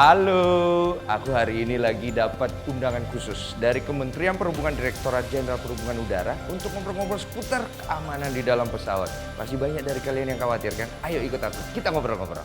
Halo, aku hari ini lagi dapat undangan khusus dari Kementerian Perhubungan Direktorat Jenderal Perhubungan Udara untuk ngobrol-ngobrol seputar keamanan di dalam pesawat. Pasti banyak dari kalian yang khawatir kan? Ayo ikut aku, kita ngobrol-ngobrol.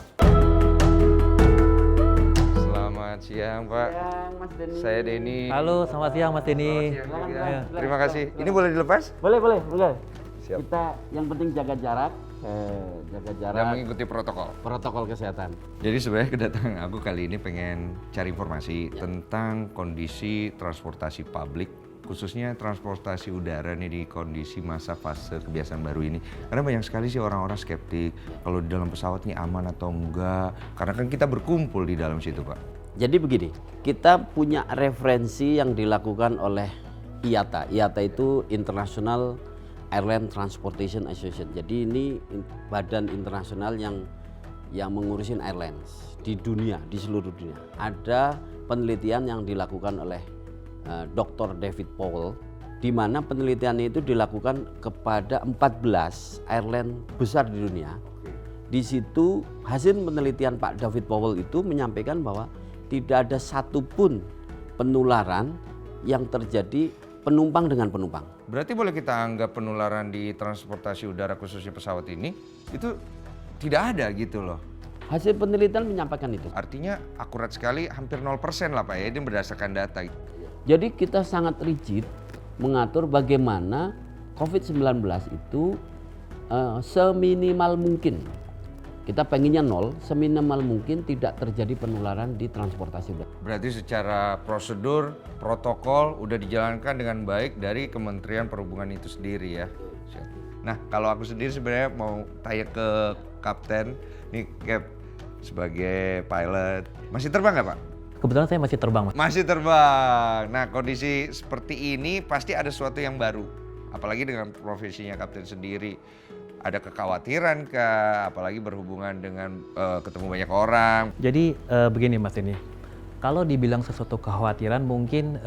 Selamat siang, Pak. Siang, Mas Denny. Saya Denny. Halo, selamat siang Mas Denny. Silakan, Silakan. Pak. Terima kasih. Ini boleh dilepas? Boleh. Siap. Kita yang penting jaga jarak, Dan mengikuti protokol. protokol kesehatan. Jadi sebenarnya kedatangan aku kali ini pengen cari informasi tentang kondisi transportasi publik, khususnya transportasi udara nih di kondisi masa fase kebiasaan baru ini. Karena banyak sekali sih orang-orang skeptik kalau di dalam pesawat nih aman atau enggak. Karena kan kita berkumpul di dalam situ, Pak. Jadi begini, kita punya referensi yang dilakukan oleh IATA. IATA itu International Airline Transportation Association. Jadi ini badan internasional yang mengurusin airlines di dunia, di seluruh dunia. Ada penelitian yang dilakukan oleh Dr. David Powell, di mana penelitiannya itu dilakukan kepada 14 airline besar di dunia. Di situ hasil penelitian Pak David Powell itu menyampaikan bahwa tidak ada satupun penularan yang terjadi penumpang dengan penumpang. Berarti boleh kita anggap penularan di transportasi udara khususnya pesawat ini itu tidak ada gitu loh. Hasil penelitian menyampaikan itu. Artinya akurat sekali, hampir 0% lah Pak ya, ini berdasarkan data. Jadi kita sangat rigid mengatur bagaimana COVID-19 itu seminimal mungkin. Kita pengennya 0, seminimal mungkin tidak terjadi penularan di transportasi udara. Berarti secara prosedur, protokol udah dijalankan dengan baik dari Kementerian Perhubungan itu sendiri ya. Nah, kalau aku sendiri sebenarnya mau tanya ke Kapten, nih Cap, sebagai pilot, masih terbang nggak Pak? Kebetulan saya masih terbang, Mas. Masih terbang. Nah, kondisi seperti ini pasti ada sesuatu yang baru. Apalagi dengan profesinya Kapten sendiri. Ada kekhawatiran kah? Apalagi berhubungan dengan ketemu banyak orang. Jadi begini Mas Denny, kalau dibilang sesuatu kekhawatiran mungkin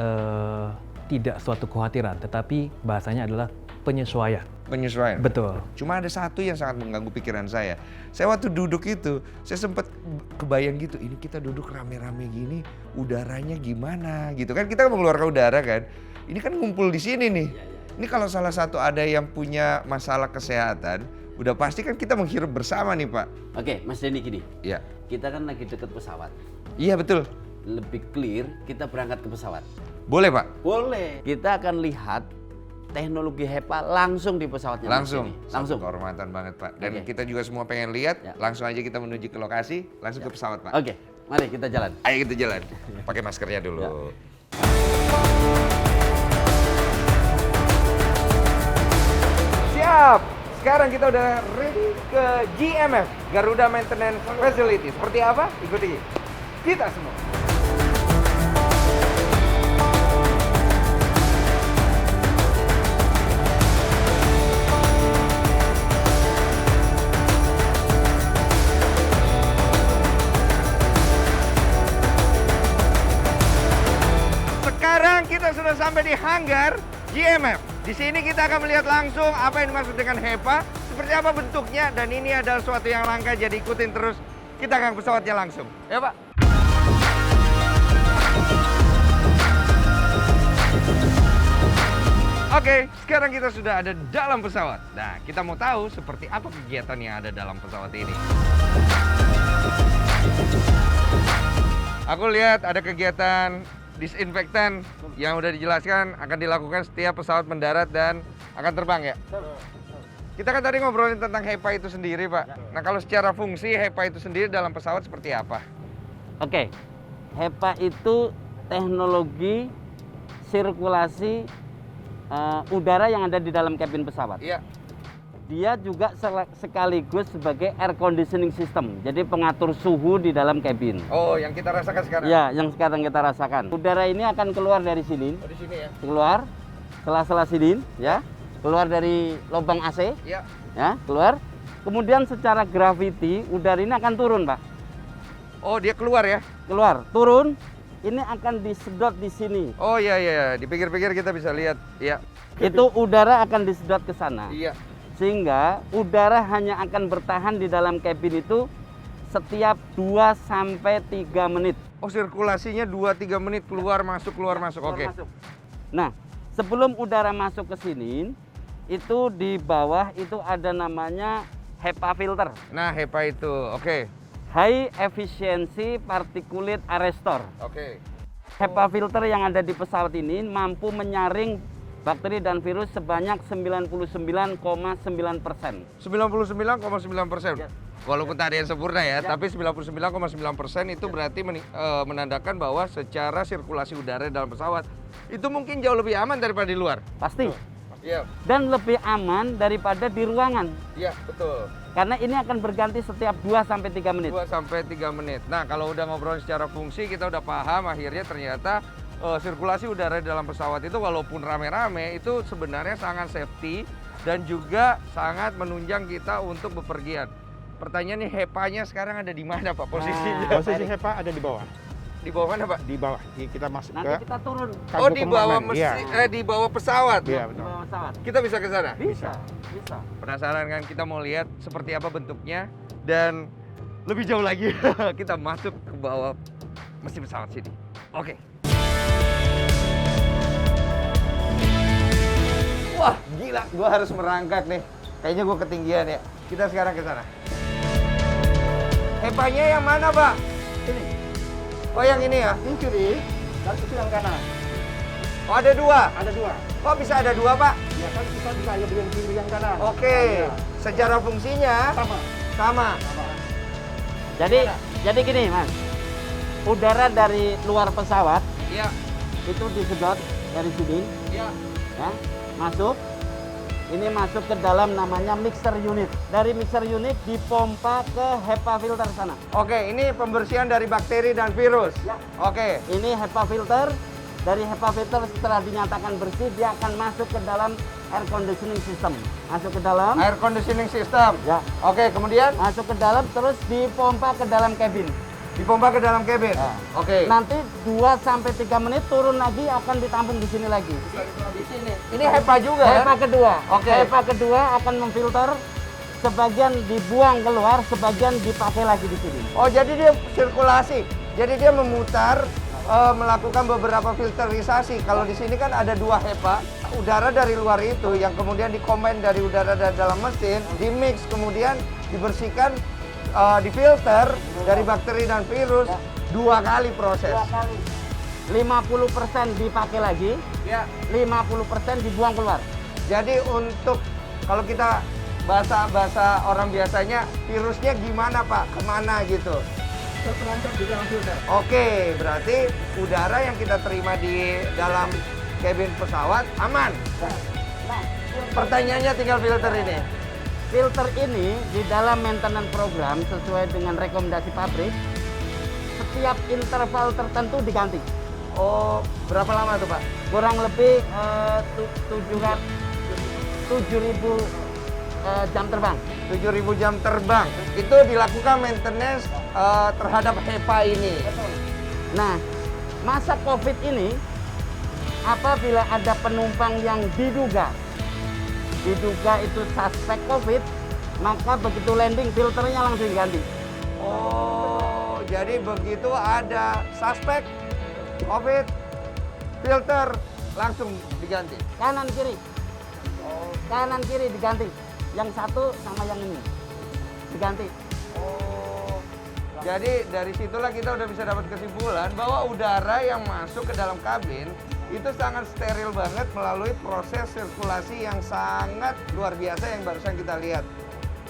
tidak suatu kekhawatiran, tetapi bahasanya adalah penyesuaian. Penyesuaian? Betul. Cuma ada satu yang sangat mengganggu pikiran saya. Saya waktu duduk itu, saya sempat kebayang gitu, ini kita duduk rame-rame gini, udaranya gimana gitu kan. Kita mengeluarkan udara kan, ini kan ngumpul di sini nih. Ini kalau salah satu ada yang punya masalah kesehatan, udah pasti kan kita menghirup bersama nih Pak. Oke, Mas Denny gini. Iya. Kita kan lagi deket pesawat. Iya betul. Lebih clear kita berangkat ke pesawat. Boleh Pak? Boleh. Kita akan lihat teknologi HEPA langsung di pesawatnya. Langsung. Langsung. Satu kehormatan banget Pak. Dan Oke. kita juga semua pengen lihat, Ya. langsung aja kita menuju ke lokasi, langsung ke pesawat Pak. Oke, mari kita jalan. Ayo kita jalan. Pakai maskernya dulu. Ya. Siap. Sekarang kita udah ready ke GMF, Garuda Maintenance Facility. Seperti apa? Ikuti kita semua. Sekarang kita sudah sampai di hanggar GMF. Di sini kita akan melihat langsung apa yang dimaksud dengan HEPA, seperti apa bentuknya, dan ini adalah suatu yang langka, jadi ikutin terus. Kita akan ke pesawatnya langsung. Ya Pak? Oke, sekarang kita sudah ada dalam pesawat. Nah, kita mau tahu seperti apa kegiatan yang ada dalam pesawat ini. Aku lihat ada kegiatan disinfektan yang udah dijelaskan akan dilakukan setiap pesawat mendarat dan akan terbang ya? Kita kan tadi ngobrolin tentang HEPA itu sendiri Pak. Nah kalau secara fungsi HEPA itu sendiri dalam pesawat seperti apa? Oke, HEPA itu teknologi sirkulasi udara yang ada di dalam kabin pesawat. Iya. Dia juga sekaligus sebagai air conditioning system, jadi pengatur suhu di dalam kabin. Oh yang kita rasakan sekarang? Ya, yang sekarang kita rasakan. Udara ini akan keluar dari sini. Oh di sini ya? Keluar, sela-sela sini, ya. Keluar dari lubang AC, Iya. ya, keluar. Kemudian secara gravity, udara ini akan turun, Pak. Oh dia keluar ya? Keluar, turun. Ini akan disedot di sini. Oh iya iya, di pinggir-pinggir kita bisa lihat. Iya. Itu udara akan disedot ke sana. Iya. Sehingga udara hanya akan bertahan di dalam kabin itu setiap 2 sampai 3 menit. Oh, sirkulasinya 2-3 menit keluar masuk Oke. Masuk. Nah, sebelum udara masuk ke sini, itu di bawah itu ada namanya HEPA filter. Nah, HEPA itu. Oke. High Efficiency Particulate Arrestor. Oke. HEPA filter yang ada di pesawat ini mampu menyaring bakteri dan virus sebanyak 99,9%. 99,9%. Ya. Walaupun tak ada yang sempurna ya, Ya. tapi 99,9% itu berarti menandakan bahwa secara sirkulasi udara dalam pesawat itu mungkin jauh lebih aman daripada di luar. Pasti. Iya, Dan lebih aman daripada di ruangan. iya betul. Karena ini akan berganti setiap 2-3 menit. 2-3 menit. Nah, kalau udah ngobrol secara fungsi, kita udah paham akhirnya ternyata sirkulasi udara di dalam pesawat itu walaupun rame-rame itu sebenarnya sangat safety dan juga sangat menunjang kita untuk bepergian. Pertanyaannya HEPA-nya sekarang ada di mana Pak posisinya? Posisi HEPA ada di bawah. Di bawah mana Pak? Di bawah. Kita masuk Nanti ke kita turun kargo Oh, di bawah kompartemen. Iya. di bawah pesawat. Iya, di betul. bawah pesawat. Kita bisa ke sana? Bisa. Penasaran kan, kita mau lihat seperti apa bentuknya dan lebih jauh lagi kita masuk ke bawah mesin pesawat sini. Oke. Wah, gila, gua harus merangkak nih. Kayaknya gua ketinggian ya. Kita sekarang ke sana. HEPA-nya yang mana, Pak? Ini, Oh, yang ini ya? ini kiri dan itu yang kanan. Oh, ada dua. Ada dua. Kok bisa ada dua, Pak? Ya kan kita bisa aja yang kiri yang kanan. Oke. Ya. Secara fungsinya Sama. sama. Jadi gini, Mas. Udara dari luar pesawat Iya, itu disedot dari sini, iya. ya, masuk. Ini masuk ke dalam namanya mixer unit. Dari mixer unit dipompa ke HEPA filter sana. Oke, ini pembersihan dari bakteri dan virus. Ya. Oke. Ini HEPA filter. Dari HEPA filter setelah dinyatakan bersih, dia akan masuk ke dalam air conditioning system. Masuk ke dalam, Air conditioning system. ya, Oke, kemudian masuk ke dalam, terus dipompa ke dalam cabin. dipompa ke dalam cabin. Ya. Oke. Nanti 2-3 menit turun lagi akan ditampung di sini lagi. Di sini. Ini HEPA juga ya? HEPA kedua. Oke. HEPA kedua akan memfilter, sebagian dibuang keluar, sebagian dipakai lagi di sini. Oh, jadi dia sirkulasi. Jadi dia memutar melakukan beberapa filterisasi. Kalau di sini kan ada 2 HEPA, udara dari luar itu yang kemudian dikombin dari udara dari dalam mesin, dimix kemudian dibersihkan, difilter dari bakteri dan virus 2 kali proses. 2 kali. 50% dipakai lagi, Ya. 50% dibuang keluar. Jadi untuk kalau kita bahasa orang biasanya virusnya gimana Pak? Kemana gitu? Terperangkap di dalam filter. Oke, berarti udara yang kita terima di dalam kabin pesawat aman. Nah, Pertanyaannya tinggal filter ini. filter ini di dalam maintenance program sesuai dengan rekomendasi pabrik, setiap interval tertentu diganti. Oh, berapa lama tuh Pak? Kurang lebih 7.000 jam terbang. 7.000 jam terbang. Itu dilakukan maintenance terhadap HEPA ini. Nah, masa COVID ini, apabila ada penumpang yang diduga itu suspek COVID, maka begitu landing filternya langsung diganti. Oh, jadi begitu ada suspek COVID, filter langsung diganti. Kanan kiri, kanan kiri diganti. Yang satu sama yang ini diganti. Oh, jadi dari situlah kita udah bisa dapat kesimpulan bahwa udara yang masuk ke dalam kabin itu sangat steril banget melalui proses sirkulasi yang sangat luar biasa yang barusan kita lihat.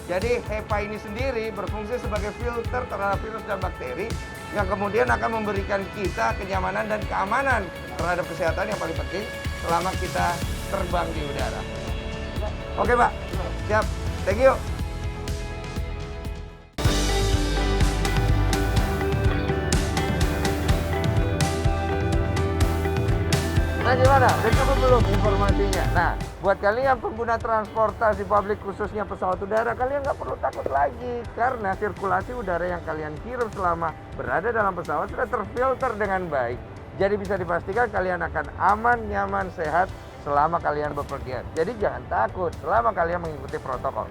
Jadi HEPA ini sendiri berfungsi sebagai filter terhadap virus dan bakteri yang kemudian akan memberikan kita kenyamanan dan keamanan terhadap kesehatan yang paling penting selama kita terbang di udara. Oke Pak, siap. Thank you. Nah gimana? Udah cukup belum informasinya? Nah, buat kalian pengguna transportasi publik khususnya pesawat udara, kalian nggak perlu takut lagi. Karena sirkulasi udara yang kalian hirup selama berada dalam pesawat sudah terfilter dengan baik. Jadi bisa dipastikan kalian akan aman, nyaman, sehat selama kalian bepergian. Jadi jangan takut selama kalian mengikuti protokol.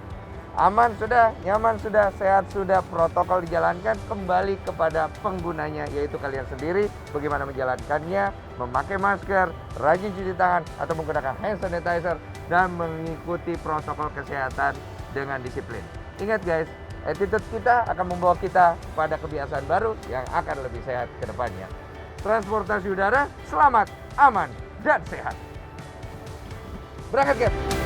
Aman sudah, nyaman sudah, sehat sudah, protokol dijalankan, kembali kepada penggunanya, yaitu kalian sendiri, bagaimana menjalankannya, memakai masker, rajin cuci tangan, atau menggunakan hand sanitizer, dan mengikuti protokol kesehatan dengan disiplin. Ingat guys, attitude kita akan membawa kita pada kebiasaan baru yang akan lebih sehat ke depannya. Transportasi udara, selamat, aman, dan sehat. Berangkat guys!